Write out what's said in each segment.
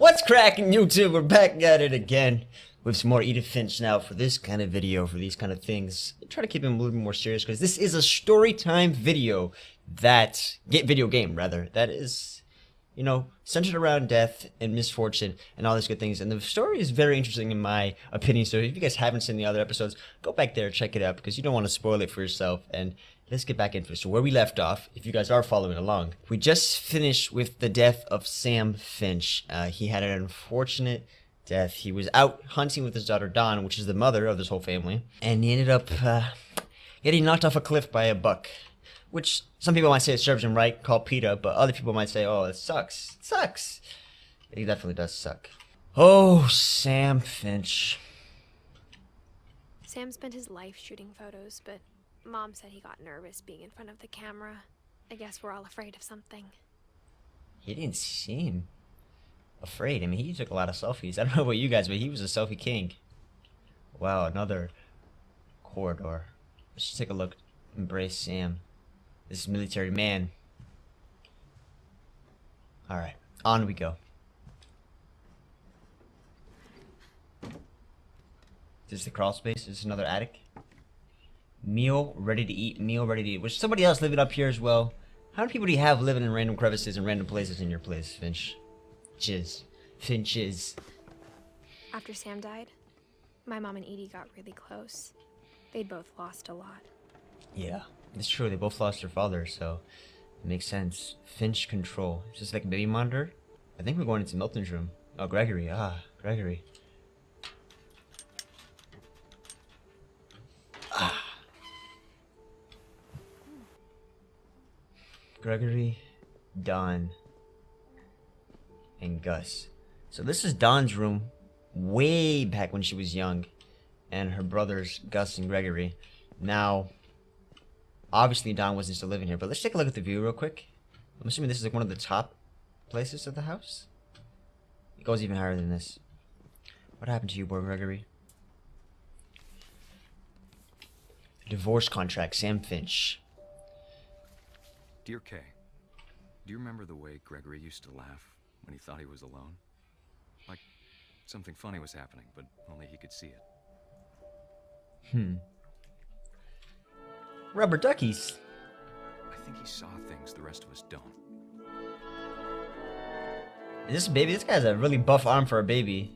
What's cracking, YouTube? We're back at it again with some more Edith Finch now for this kind of video, for these kind of things. I try to keep them a little bit more serious because this is a story time video that video game that is, you know, centered around death and misfortune and all these good things. And the story is very interesting in my opinion. So if you guys haven't seen the other episodes, go back there, check it out because you don't want to spoil it for yourself. And let's get back into it. So where we left off, if you guys are following along, we just finished with the death of Sam Finch. He had an unfortunate death. He was out hunting with his daughter Dawn, which is the mother of this whole family, and he ended up getting knocked off a cliff by a buck, which some people might say it serves him right, called PETA, but other people might say, oh, it sucks. It sucks. It definitely does suck. Oh, Sam Finch. Sam spent his life shooting photos, but Mom said he got nervous being in front of the camera. I guess we're all afraid of something. He didn't seem afraid. I mean, he took a lot of selfies. I don't know about you guys, but he was a selfie king. Wow, another corridor. Let's just take a look. Embrace Sam. This is military man. Alright, on we go. Is this the crawl space? Is this another attic? Meal ready to eat. Meal ready to eat. Was somebody else living up here as well? How many people do you have living in random crevices and random places in your place, Finch? Finches. After Sam died, my mom and Edie got really close. They'd both lost a lot. Yeah, it's true. They both lost their father, so it makes sense. Finch control. Is this like a baby monitor? I think we're going into Milton's room. Oh, Gregory. Ah, Gregory. Ah. Gregory, Dawn, and Gus. So this is Dawn's room way back when she was young, and her brothers Gus and Gregory. Now, obviously Dawn wasn't still living here, but let's take a look at the view real quick. I'm assuming this is like one of the top places of the house. It goes even higher than this. What happened to you, boy, Gregory? Divorce contract, Sam Finch. Dear Kay, do you remember the way Gregory used to laugh when he thought he was alone? Like something funny was happening, but only he could see it. Rubber duckies. I think he saw things the rest of us don't. Is this a baby? This guy's a really buff arm for a baby.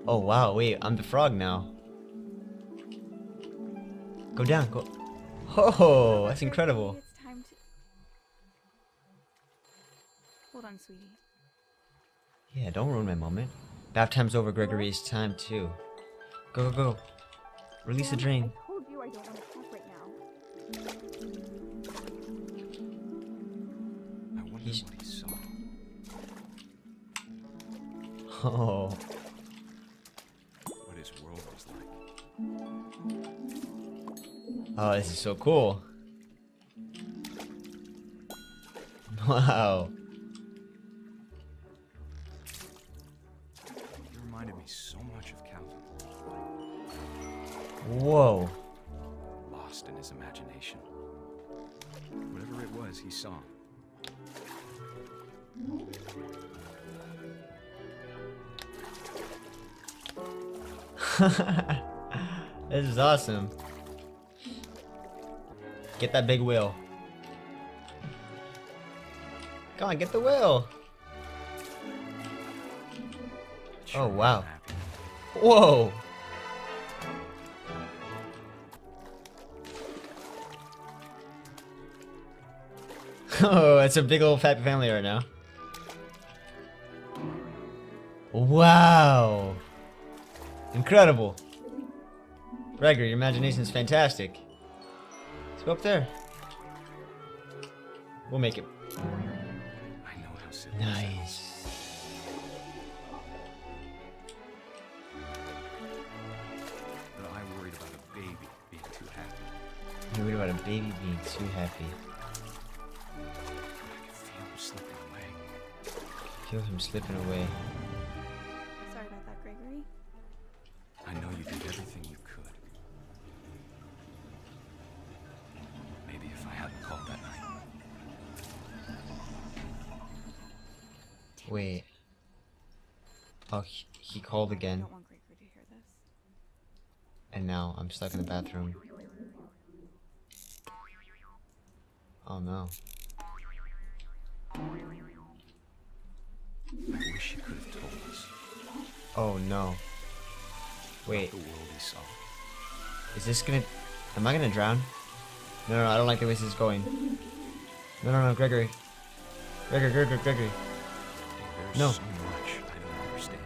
Oh wow, wait, I'm the frog now. Go down, go. Oh, that's incredible. It's time to... Hold on, sweetie. Yeah, don't ruin my moment. Bath time's over, Gregory. It's time too. Go, go, go. Release the drain. I told you I don't want to talk right now. I wonder what he saw. Oh. What his world was like. Oh, this is so cool. Wow. He reminded me so much of Calvin. Whoa. Lost in his imagination. Whatever it was, he saw. This is awesome. Get that big wheel. Come on, get the wheel. Oh, wow. Whoa. Oh, it's a big old happy family right now. Wow. Incredible. Gregory, your imagination is fantastic. Let's go up there. We'll make it. I know how silly. Nice. But I worried about a baby being too happy. You're worried about a baby being too happy. I could feel him slipping away. Feel him slipping away. Sorry about that, Gregory. I know you did everything you could. Wait. Oh, he called I again. don't want Gregory to hear this. And now I'm stuck in the bathroom. Oh no. I wish he could have told us Oh no. Wait, the world he saw. is this gonna... Am I gonna drown? No, no, no, I don't like the way this is going. No, no, no, Gregory. Gregory. There's No. so much I don't understand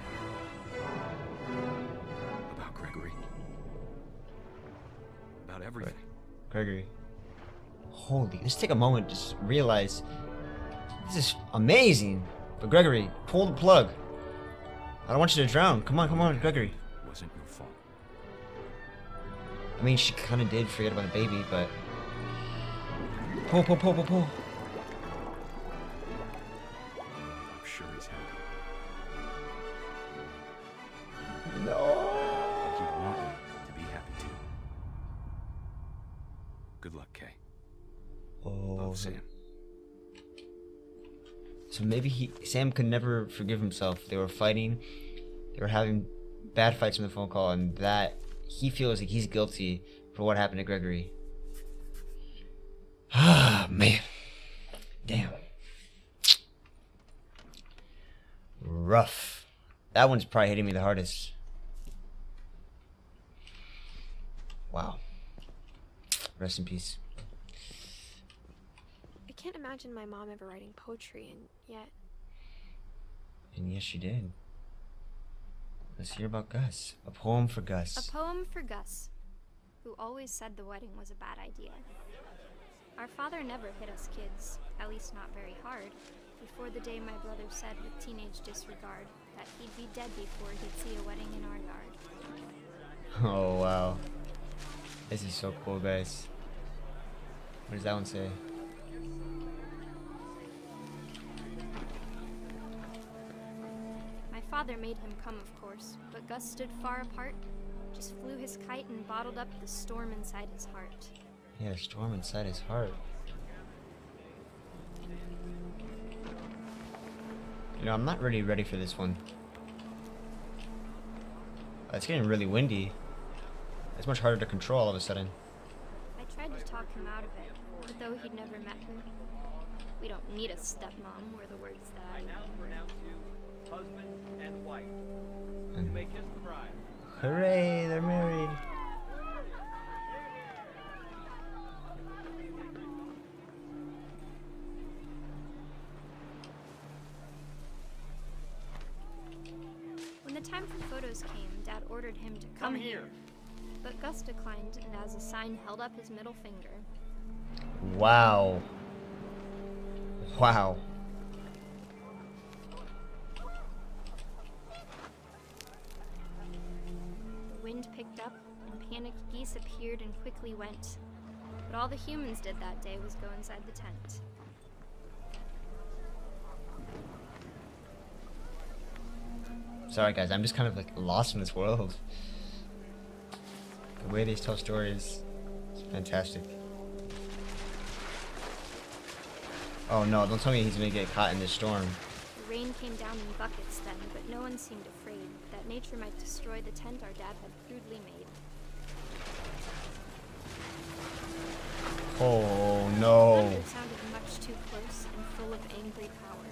about Gregory. About everything. Gregory. Holy, let's take a moment to just realize this is amazing. But Gregory, pull the plug. I don't want you to drown. Come on, Gregory. It wasn't your fault. I mean, she kind of did forget about the baby, but... Pull. I'm sure he's happy. No. And he'd want me to be happy too. Good luck, Kay. Oh, Love, Sam. so maybe Sam could never forgive himself. They were fighting. They were having bad fights on the phone call, and that he feels like he's guilty for what happened to Gregory. Ah, man. Damn. Rough. That one's probably hitting me the hardest. Wow. Rest in peace. I can't imagine my mom ever writing poetry, and yet And yes, she did. Let's hear about Gus. A poem for Gus. A poem for Gus, who always said the wedding was a bad idea. Our father never hit us kids, at least not very hard, before the day my brother said with teenage disregard that he'd be dead before he'd see a wedding in our yard. Oh, wow. This is so cool, guys. What does that one say? My father made him come, of course, but Gus stood far apart, just flew his kite and bottled up the storm inside his heart. He had a storm inside his heart. You know, I'm not really ready for this one. It's getting really windy. It's much harder to control all of a sudden. I tried to talk him out of it, but though he'd never met me, we don't need a stepmom, were the words that I Now pronounce you husband and wife. You And may kiss the bride. hooray, they're married. When the time for photos came, Dad ordered him to come here. But Gus declined and as a sign held up his middle finger. Wow. Wow. The wind picked up and panicked geese appeared and quickly went. But all the humans did that day was go inside the tent. Sorry guys, I'm just kind of like lost in this world. The way they tell stories is fantastic. Oh no, don't tell me he's gonna get caught in this storm. The rain came down in buckets then, but no one seemed afraid that nature might destroy the tent our dad had crudely made. Oh no. Thunder sounded much too close and full of angry power.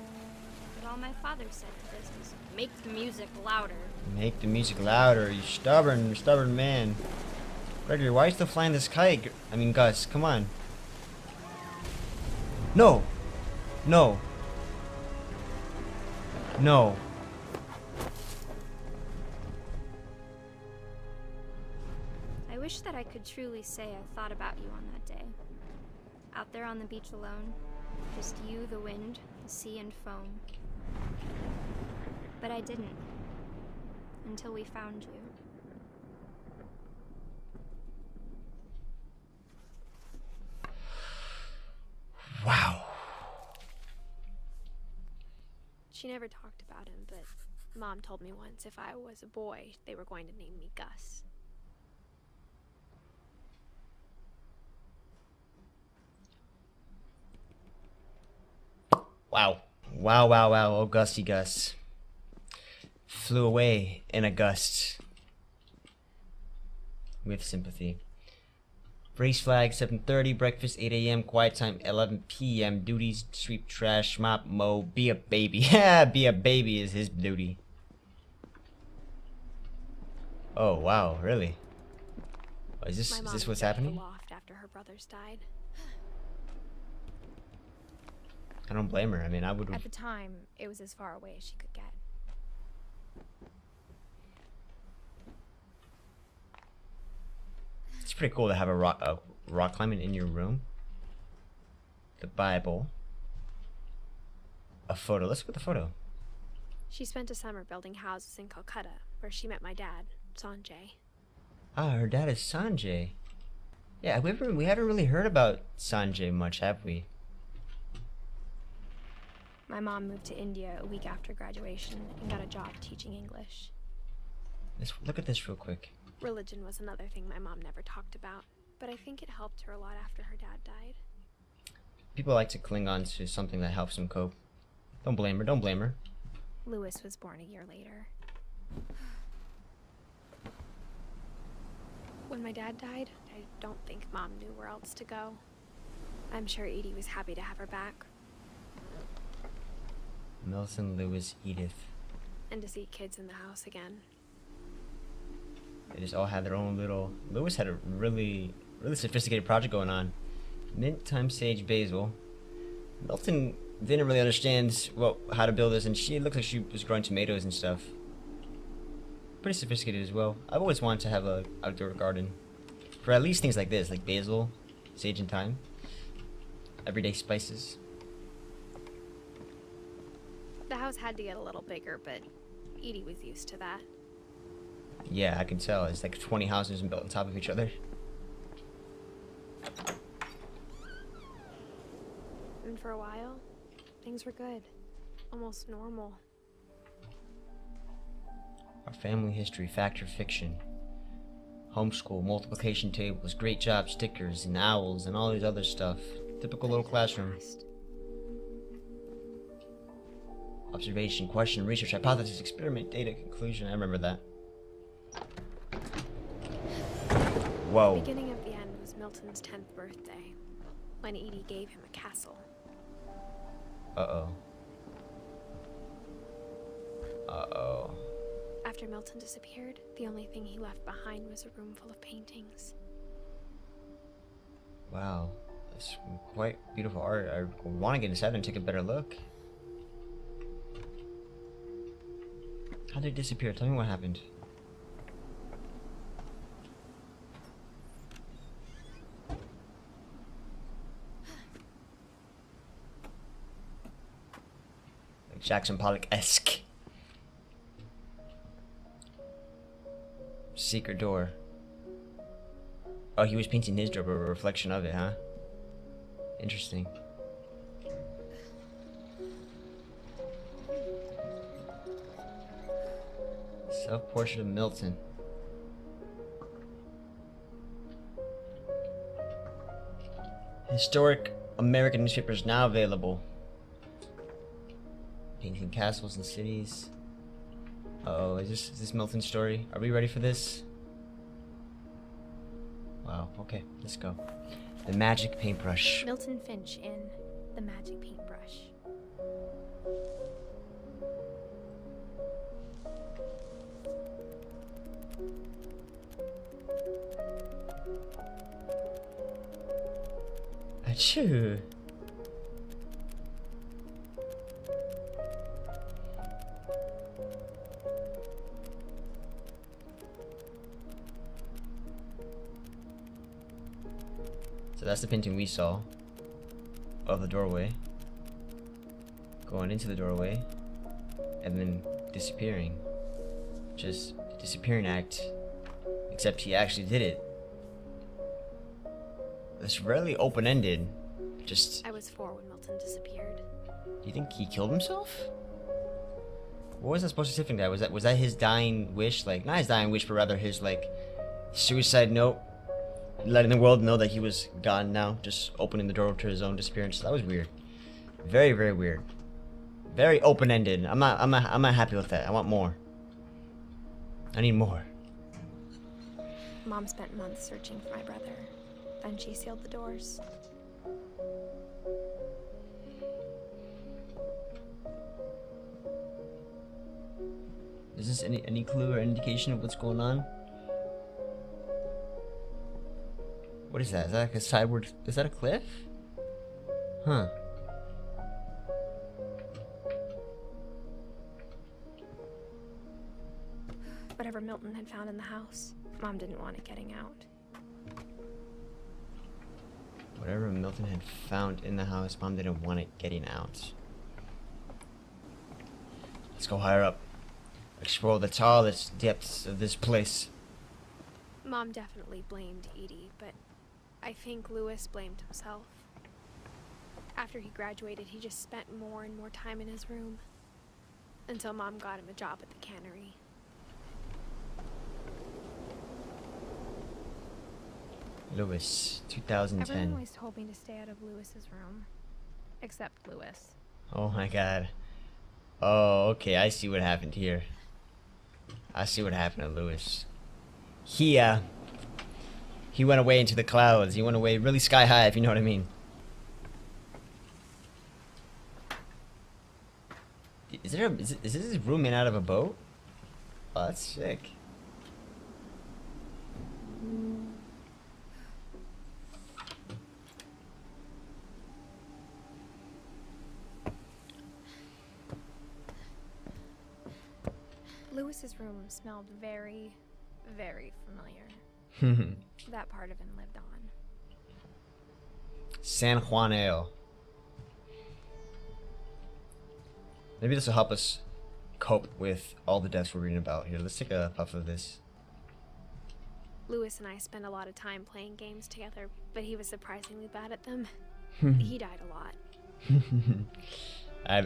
But all my father said to this was, "Make the music louder." Make the music louder, you stubborn man. Gregory, why are you still flying this kite? I mean, Gus, come on. No! No! No. I wish that I could truly say I thought about you on that day. Out there on the beach alone, just you, the wind, the sea, and foam. But I didn't. Until we found you. Wow. she never talked about him, but Mom told me once if I was a boy, they were going to name me Gus. Wow. Wow, wow, wow. Oh, Gusty Gus. Flew away in a gust. With sympathy. Race flag 7:30, breakfast 8 a.m., quiet time 11 p.m., duties sweep, trash, mop, mow, be a baby. Yeah, be a baby is his duty. Oh wow, really? Oh, is My mom this what's moved out of the happening? loft after her brothers died. I don't blame her. I mean, I would. At the time, it was as far away as she could get. It's pretty cool to have a rock climbing in your room. The Bible. A photo. Let's look at the photo. She spent a summer building houses in Calcutta, where she met my dad, Sanjay. Ah, her dad is Sanjay. Yeah, we haven't really heard about Sanjay much, have we? My mom moved to India a week after graduation and got a job teaching English. Let's look at this real quick. Religion was another thing my mom never talked about, but I think it helped her a lot after her dad died. People like to cling on to something that helps them cope. Don't blame her. Don't blame her. Lois was born a year later. When my dad died, I don't think Mom knew where else to go. I'm sure Edie was happy to have her back, Milton, Lewis, Edith. and to see kids in the house again. They just all had their own little... Lewis had a really sophisticated project going on. Mint, thyme, sage, basil. Milton didn't really understand how to build this, and she looked like she was growing tomatoes and stuff. Pretty sophisticated as well. I've always wanted to have a outdoor garden. For at least things like this, like basil, sage, and thyme. Everyday spices. The house had to get a little bigger, but Edie was used to that. Yeah, I can tell. It's like 20 houses built on top of each other. And for a while, things were good. Almost normal. Our family history, fact or fiction. Homeschool, multiplication tables, great job stickers, and owls, and all these other stuff. Typical little classroom. Observation, question, research, hypothesis, experiment, data, conclusion. I remember that. Whoa. The beginning of the end was Milton's 10th birthday, when Edie gave him a castle. Uh-oh. Uh-oh. After Milton disappeared, the only thing he left behind was a room full of paintings. Wow. That's quite beautiful art. I want to get inside and take a better look. How did it disappear? Tell me what happened. Like Jackson Pollock-esque. Secret door. Oh, he was painting his door, but a reflection of it, huh? Interesting. Self-portrait of Milton. Historic American newspapers now available. Painting castles and cities. Uh-oh, is this Milton's story? Are we ready for this? Wow, okay, let's go. The magic paintbrush. Milton Finch in The Magic Paintbrush. Achoo. So that's the painting we saw of the doorway. Going into the doorway and then disappearing. Just a disappearing act. Except he actually did it. It's really open-ended. Just... I was 4 when Milton disappeared. Do you think he killed himself? What was that supposed to signify? Was that his dying wish? Like, not his dying wish, but rather his, like, suicide note? Letting the world know that he was gone now. Just opening the door to his own disappearance. That was weird. Very, very weird. Very open-ended. I'm not happy with that. I want more. I need more. Mom spent months searching for my brother. Then she sealed the doors. Is this any clue or indication of what's going on? What is that? Is that like a sideward? Is that a cliff? Huh. Whatever Milton had found in the house, Mom didn't want it getting out. Whatever Milton had found in the house, Mom didn't want it getting out. Let's go higher up. Explore the tallest depths of this place. Mom definitely blamed Edie, but I think Lois blamed himself. After he graduated, he just spent more and more time in his room. Until Mom got him a job at the cannery. Lois, 2010. Everyone always told me to stay out of Lewis's room. Except Lewis. Oh my god. Oh, okay, I see what happened here. I see what happened to Lois. He went away into the clouds. He went away really sky high, if you know what I mean. Is this his room made out of a boat? Oh, that's sick. Lewis's room smelled very, very familiar. That part of him lived on. San Juan Ale. Maybe this will help us cope with all the deaths we're reading about here. Let's take a puff of this. Lewis and I spent a lot of time playing games together, but he was surprisingly bad at them. He died a lot.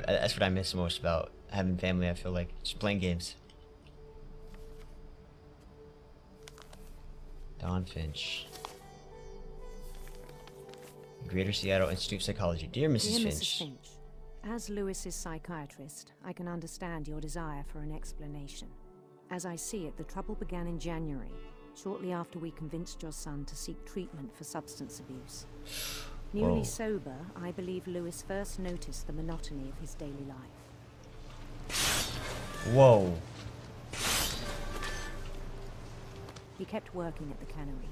That's what I miss most about having family, I feel like. Just playing games. Don Finch. Greater Seattle Institute of Psychology. Dear Mrs. Dear Finch. Mrs. Finch, as Lewis's psychiatrist, I can understand your desire for an explanation. As I see it, the trouble began in January, shortly after we convinced your son to seek treatment for substance abuse. Newly Whoa. sober, I believe Lewis first noticed the monotony of his daily life. Whoa. He kept working at the cannery.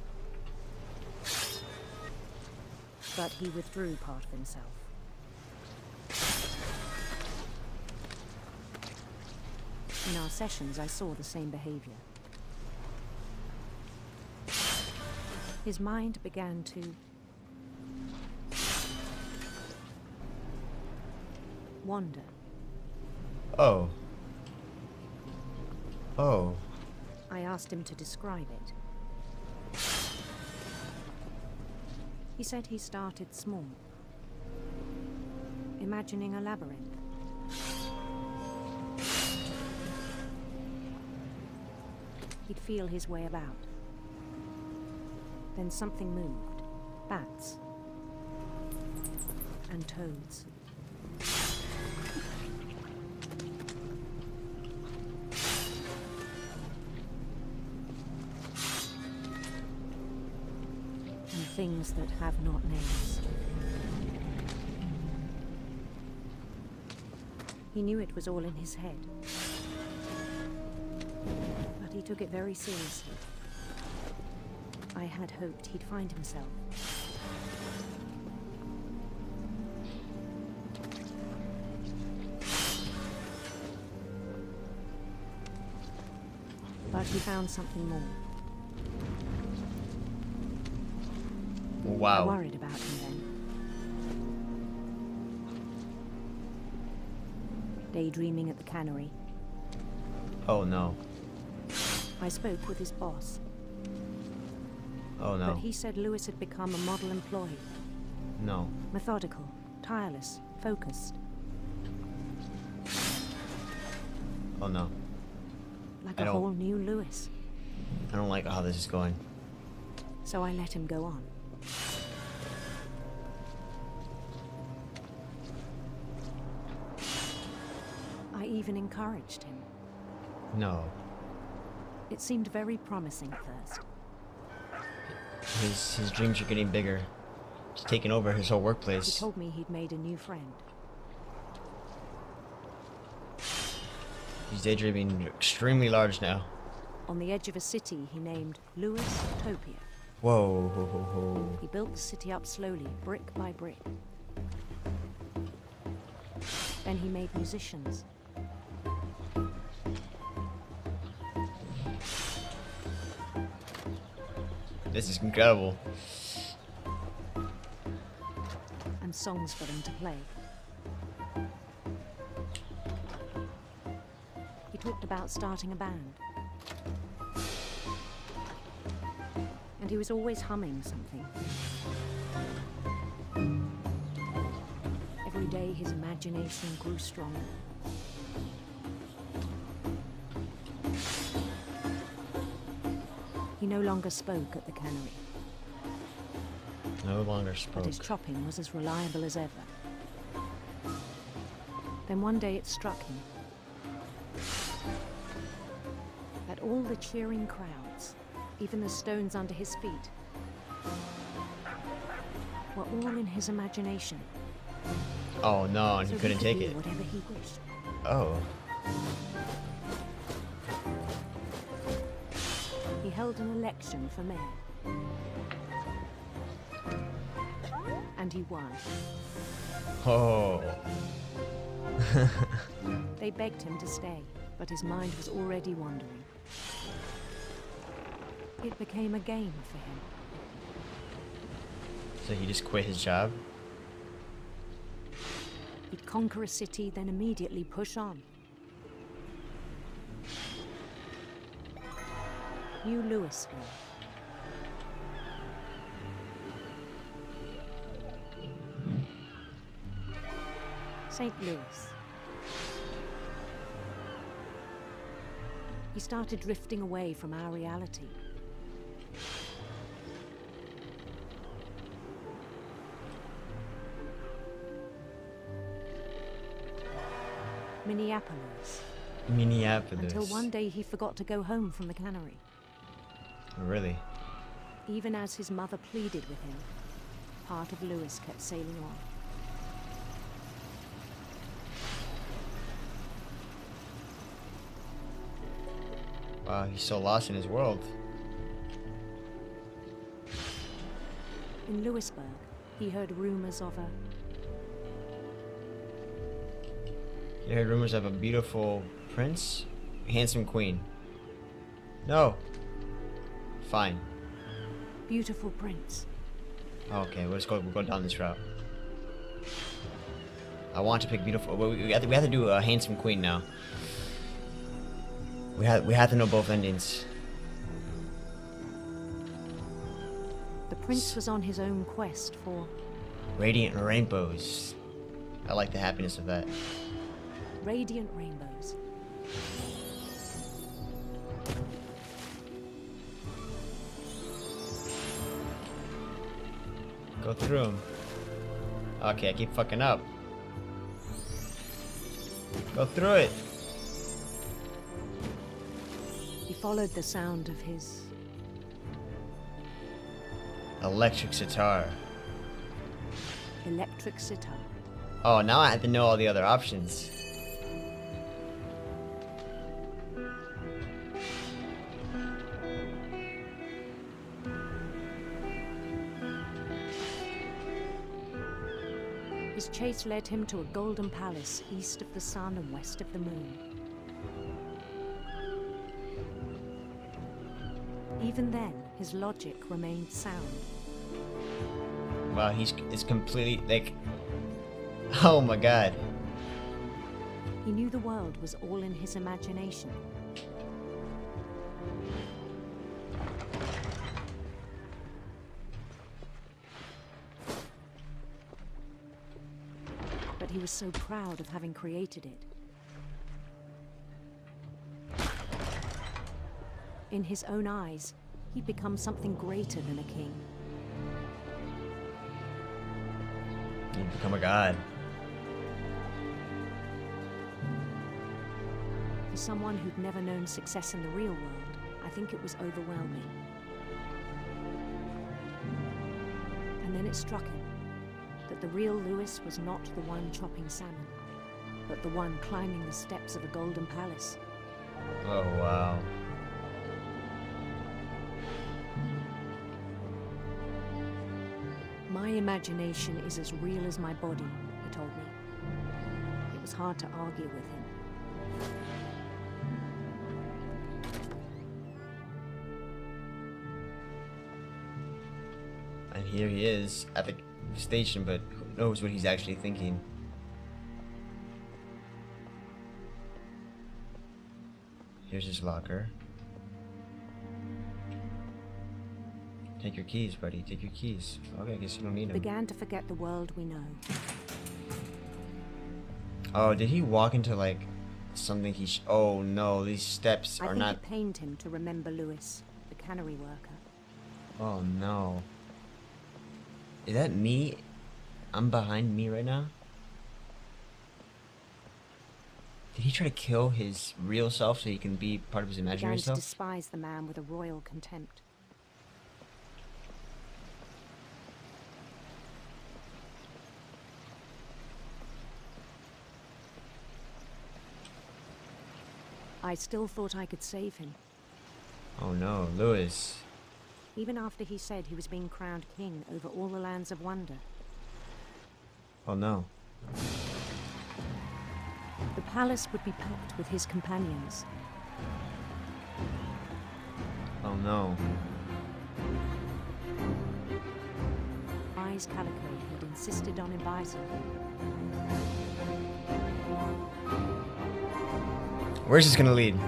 But he withdrew part of himself. In our sessions, I saw the same behavior. His mind began to wander. Oh. Oh. I asked him to describe it. He said he started small, imagining a labyrinth. He'd feel his way about. Then something moved. Bats. And toads. And things that have not names. He knew it was all in his head. But he took it very seriously. I had hoped he'd find himself. But he found something more. I Wow. worried about him then. Daydreaming at the cannery, Oh no. I spoke with his boss. Oh But no. he said Lewis had become a model employee. No. Methodical, tireless, focused. Oh no. Like I a don't- whole new Lewis. I don't like how this is going. So I let him go on. even encouraged him. No. It seemed very promising at first. His dreams are getting bigger. It's taking over his whole He workplace. told me he'd made a new friend. He's daydreaming extremely large now. On the edge of a city he named Lois Topia. Whoa, ho, ho, ho. He built the city up slowly, brick by brick. Then he made musicians. This is incredible. And songs for them to play. He talked about starting a band. And he was always humming something. Every day his imagination grew stronger. He no longer spoke at the cannery, No longer but spoke. his chopping was as reliable as ever. Then one day it struck him that all the cheering crowds, even the stones under his feet, were all in his imagination. Oh no, and he So couldn't could take do it. whatever he wished. Oh. He held an election for mayor. And he won. Oh. They begged him to stay, but his mind was already wandering. It became a game for him. So he just quit his job? He'd conquer a city, then immediately push on. New Louisville. St. Louis. He started drifting away from our reality. Minneapolis. Minneapolis. Until one day he forgot to go home from the cannery. Really? Even as his mother pleaded with him, part of Louis kept sailing on. Wow, he's so lost in his world. In Louisburg, he heard rumors of a You heard rumors of a beautiful prince? Handsome queen. No. Fine. beautiful prince. Okay, we'll go down this route. I want to pick beautiful. We have to do a handsome queen now. We have to know both endings. The prince was on his own quest for Radiant rainbows. I like the happiness of that. radiant rainbows. Go through them. Okay, I keep fucking up. Go through it. He followed the sound of his Electric sitar. electric sitar. Oh, now I have to know all the other options. His chase led him to a golden palace east of the sun and west of the moon. Even then, his logic remained sound. Wow, it's completely like. Oh my god. He knew the world was all in his imagination. But he was so proud of having created it. In his own eyes, he'd become something greater than a king. You become a god. For someone who'd never known success in the real world, I think it was overwhelming. And then it struck him that the real Lois was not the one chopping salmon, but the one climbing the steps of a golden palace. Oh, wow. My imagination is as real as my body, he told me. It was hard to argue with him. And here he is at the station, but who knows what he's actually thinking. Here's his locker. Take your keys, buddy. Take your keys. Okay, I guess you don't need them. Began to forget the world we know. Oh, did he walk into like something oh no, these steps I are think not. it pained him to remember Lois, the cannery worker. Oh no. Is that me? I'm behind me right now? Did he try to kill his real self so he can be part of his imaginary Began to self? despise the man with a royal contempt. I still thought I could save him. Oh no, Lois. Even after he said he was being crowned king over all the lands of wonder. Oh no. The palace would be packed with his companions. Oh no. Wise Calico had insisted on advising him. Where's this gonna lead?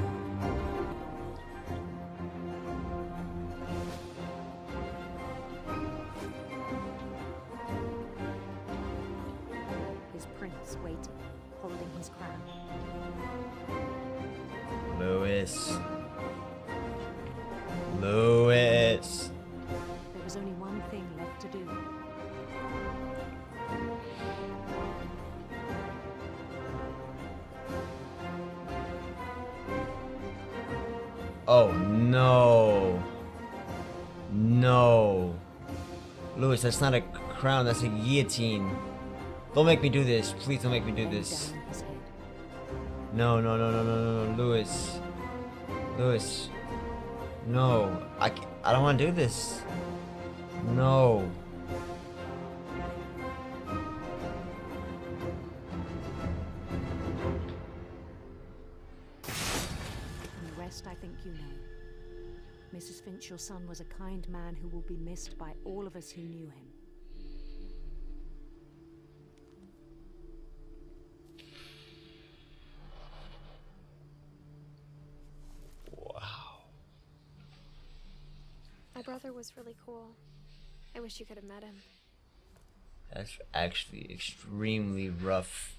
His prince waited, holding his crown. Lois. Lois. There was only one thing left to do. Oh no. No. Lois, that's not a crown, that's a guillotine. Don't make me do this. Please don't make me do this. Down his head. No, no, no, no, no, no, no, Lois. Lois. No. I don't want to do this. No. And the rest I think you know. Mrs. Finch, your son was a kind man who will be missed by all of us who knew him. Wow. My brother was really cool. I wish you could have met him. That's actually extremely rough.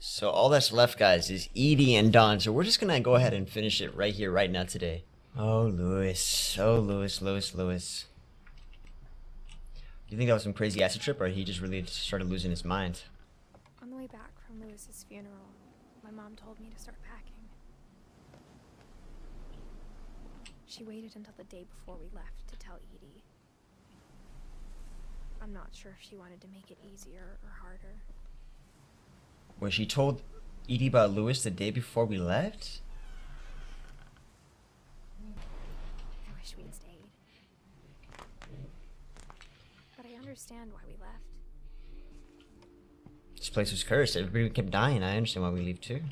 So all that's left, guys, is Edie and Dawn. So we're just gonna go ahead and finish it right here, right now, today. Oh, Lois. Oh, Lois, Lois, Lois. Do you think that was some crazy acid trip, or he just really started losing his mind? On the way back from Lewis's funeral, my mom told me to start packing. She waited until the day before we left to tell Edie. I'm not sure if she wanted to make it easier or harder. When she told Edie about Lois the day before we left? I wish we'd stayed. But I understand why we left. This place was cursed. Everybody kept dying. I understand why we leave too.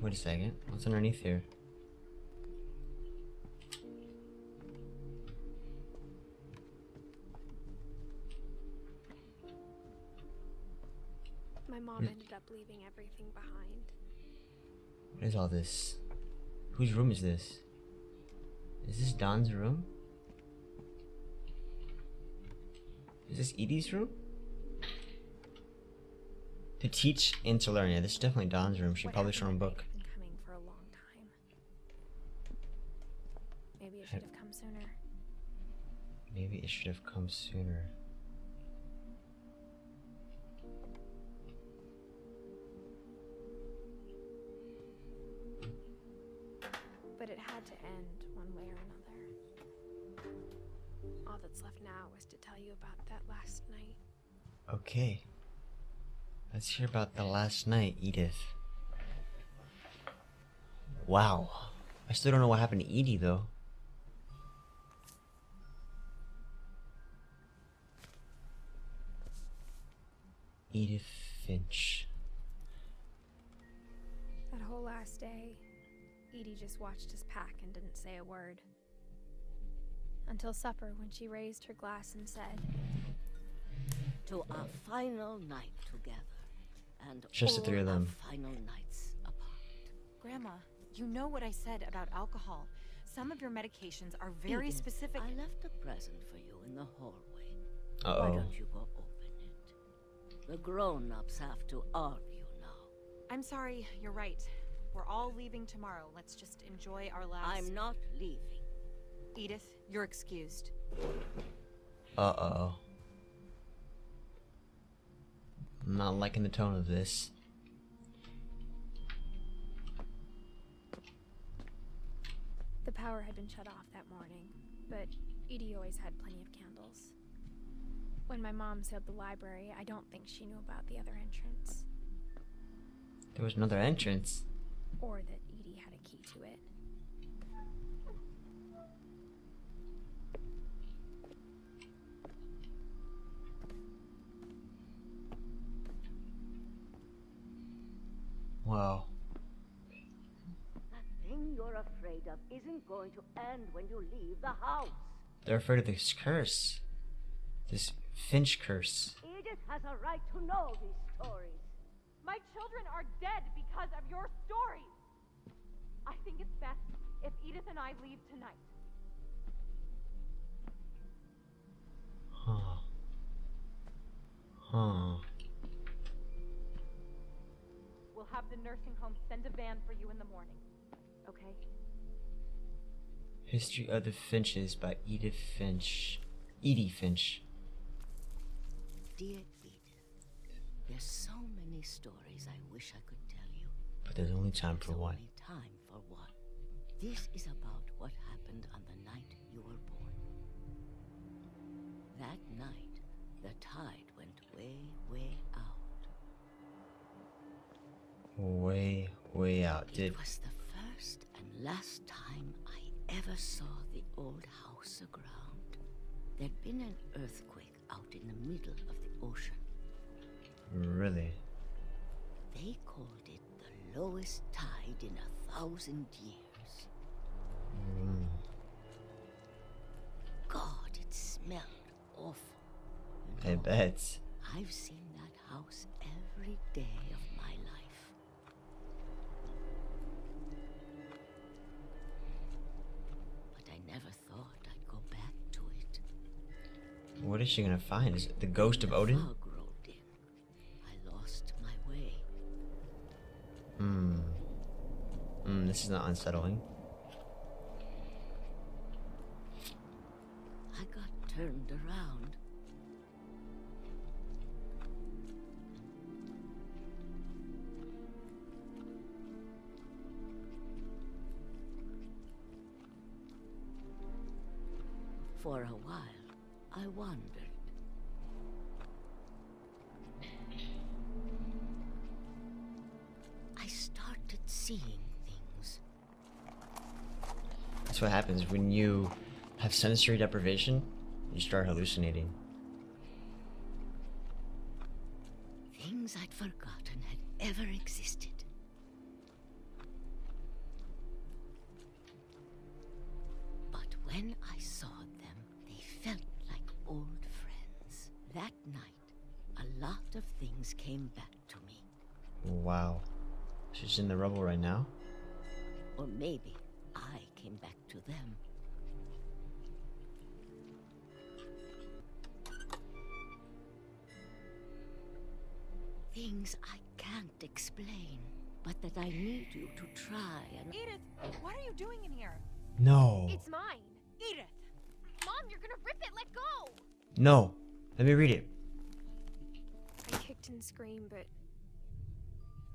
Wait a second. What's underneath here? My mom ended up leaving everything behind. What is all this? Whose room is this? Is this Dawn's room? Is this Edie's room? To teach and to learn. Yeah, this is definitely Dawn's room. She published her own book. I've been coming for a long time. Maybe it should have come sooner. Maybe it should have come sooner. But it had to end one way or another. All that's left now is to tell you about that last night. Okay. Let's hear about the last night, Edith. Wow. I still don't know what happened to Edie, though. Edith Finch. That whole last day, Edie just watched us pack and didn't say a word. Until supper, when she raised her glass and said, "To our final night together, and Just the all three of them. our final nights apart." Grandma, you know what I said about alcohol. Some of your medications are very Edith, specific. I left a present for you in the hallway. Why Uh-oh. don't you go open it? The grown-ups have to argue now. I'm sorry, you're right. We're all leaving tomorrow. Let's just enjoy our last... I'm not leaving. Edith, you're excused. Uh-oh. I'm not liking the tone of this. the power had been shut off that morning, but Edie always had plenty of candles. When my mom sealed the library, I don't think she knew about the other entrance, There was another entrance. or that Edie had a key to it. Wow. That thing you're afraid of isn't going to end when you leave the house. They're afraid of this curse. This Finch curse. Edith has a right to know these stories. My children are dead because of your stories. I think it's best if Edith and I leave tonight. Huh. Huh. We'll have the nursing home send a van for you in the morning. Okay? History of the Finches by Edith Finch. Edie Finch. Dear Edith, there's so many stories I wish I could tell you. But there's only time for There's one. only time for one. This is about what happened on the night you were born. That night, the tide went way, way out. Way out. It was the first and last time I ever saw the old house aground. There'd been an earthquake out in the middle of the ocean. Really? They called it the lowest tide in 1,000 years. Mm. God, it smelled awful. You I know, bet. I've seen that house every day of my life. But I never thought I'd go back to it. What is she gonna find? Is it the ghost of Odin? Fog rolled in. I lost my way. This is not unsettling. I got turned around. For a while, I wandered. I started seeing things. That's what happens when you have sensory deprivation. You start hallucinating. Things I'd forgotten had ever existed. But when I saw them, they felt like old friends. That night, a lot of things came back to me. Wow. She's in the rubble right now? Or maybe I came back to them. Things I can't explain, but that I need you to try and... Edith, what are you doing in here? No. It's mine! Edith! Mom, Mom, you're gonna rip it. Let go. No. Let me read it. I kicked and screamed, but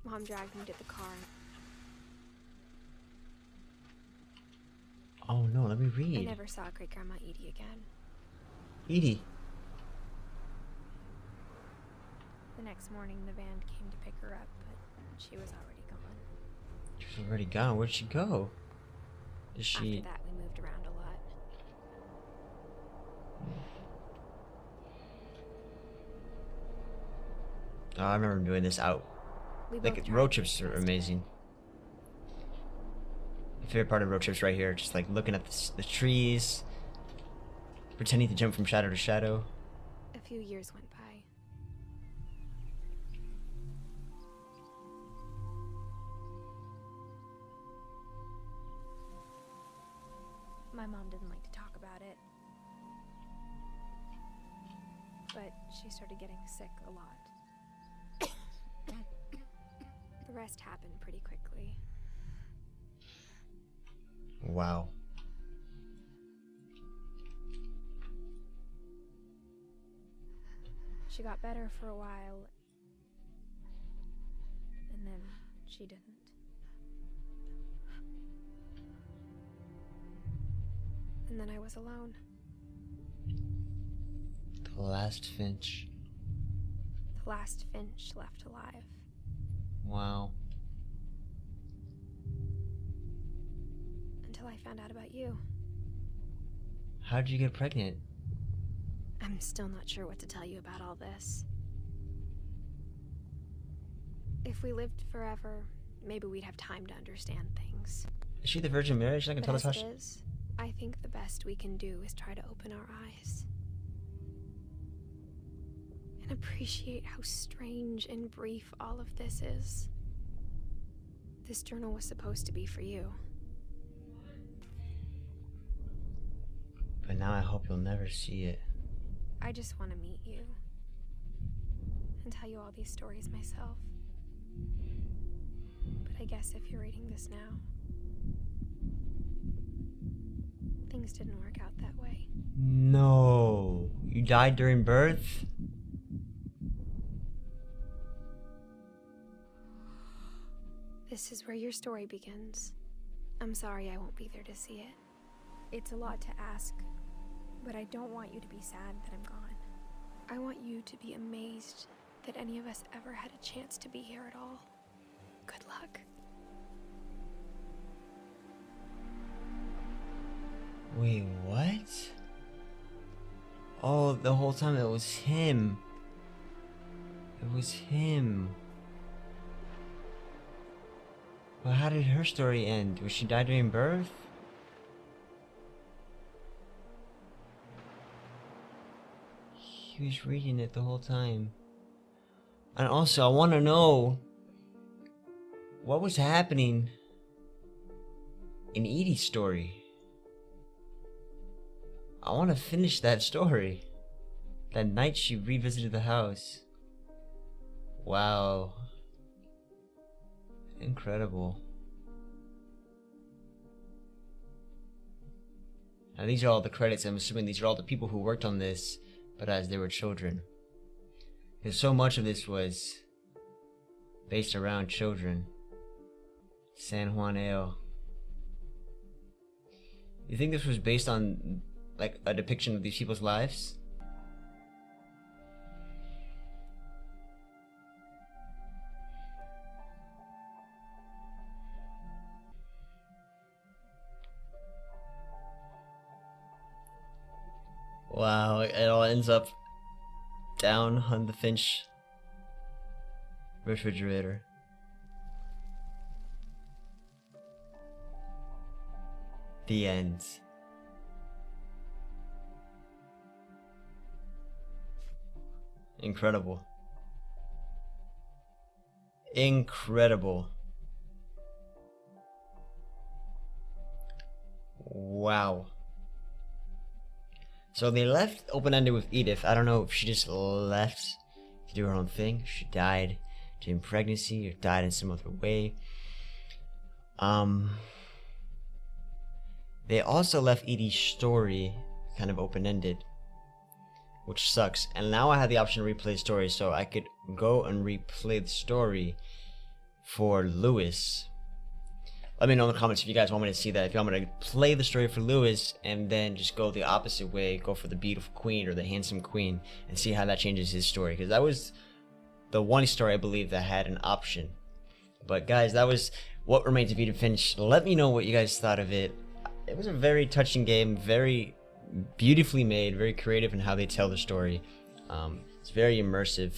Mom dragged me to the car. Oh no, let me I read. never saw Great Grandma Edie again. Edie. The next morning, the van came to pick her up, but she was already gone. She's already gone. Where'd she go? Is she... After that, we moved around a lot. Oh, I remember doing this out. We Like, both tried road to trips make are the best of amazing. My favorite part of road trips right here. Just like looking at the trees. Pretending to jump from shadow to shadow. it. A few years went by. My mom didn't like to talk about it. But she started getting sick a lot. The rest happened pretty quickly. Wow. She got better for a while, and then she didn't. And then I was alone. The last Finch. The last Finch left alive. Wow. Until I found out about you. How did you get pregnant? I'm still not sure what to tell you about all this. If we lived forever, maybe we'd have time to understand things. Is she the Virgin Mary? She's not gonna tell us how As she... it is, I think the best we can do is try to open our eyes. And appreciate how strange and brief all of this is. This journal was supposed to be for you. But now I hope you'll never see it. I just want to meet you. And tell you all these stories myself. But I guess if you're reading this now, things didn't work out that way. No. You died during birth? This is where your story begins. I'm sorry I won't be there to see it. It's a lot to ask, but I don't want you to be sad that I'm gone. I want you to be amazed that any of us ever had a chance to be here at all. Good luck. Wait, what? Oh, the whole time it was him. It was him. Well, how did her story end? Was she died during birth? He was reading it the whole time. And also, I want to know what was happening in Edie's story. I want to finish that story. That night she revisited the house. Wow. Incredible. Now these are all the credits. I'm assuming these are all the people who worked on this, but as they were children. Because so much of this was based around children. San Juaneo. You think this was based on like a depiction of these people's lives? Wow, it all ends up down on the Finch refrigerator. The end. Incredible. Incredible. Wow. So they left open-ended with Edith. I don't know if she just left to do her own thing. She died during pregnancy or died in some other way. They also left Edie's story kind of open-ended, which sucks. And now I have the option to replay the story, so I could go and replay the story for Lois. Let me know in the comments if you guys want me to see that. If you want me to play the story for Lois and then just go the opposite way, go for the beautiful queen or the handsome queen, and see how that changes his story. Because that was the one story I believe that had an option. But guys, that was What Remains of Edith Finch. Let me know what you guys thought of it. It was a very touching game, very beautifully made, very creative in how they tell the story. It's very immersive.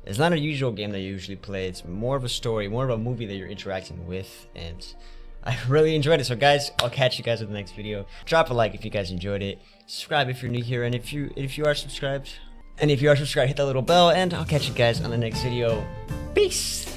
It's not a usual game that you usually play. It's more of a story, more of a movie that you're interacting with, and I really enjoyed it. So guys, I'll catch you guys in the next video. Drop a like if you guys enjoyed it. Subscribe if you're new here, and if you are subscribed, hit that little bell, and I'll catch you guys on the next video. Peace.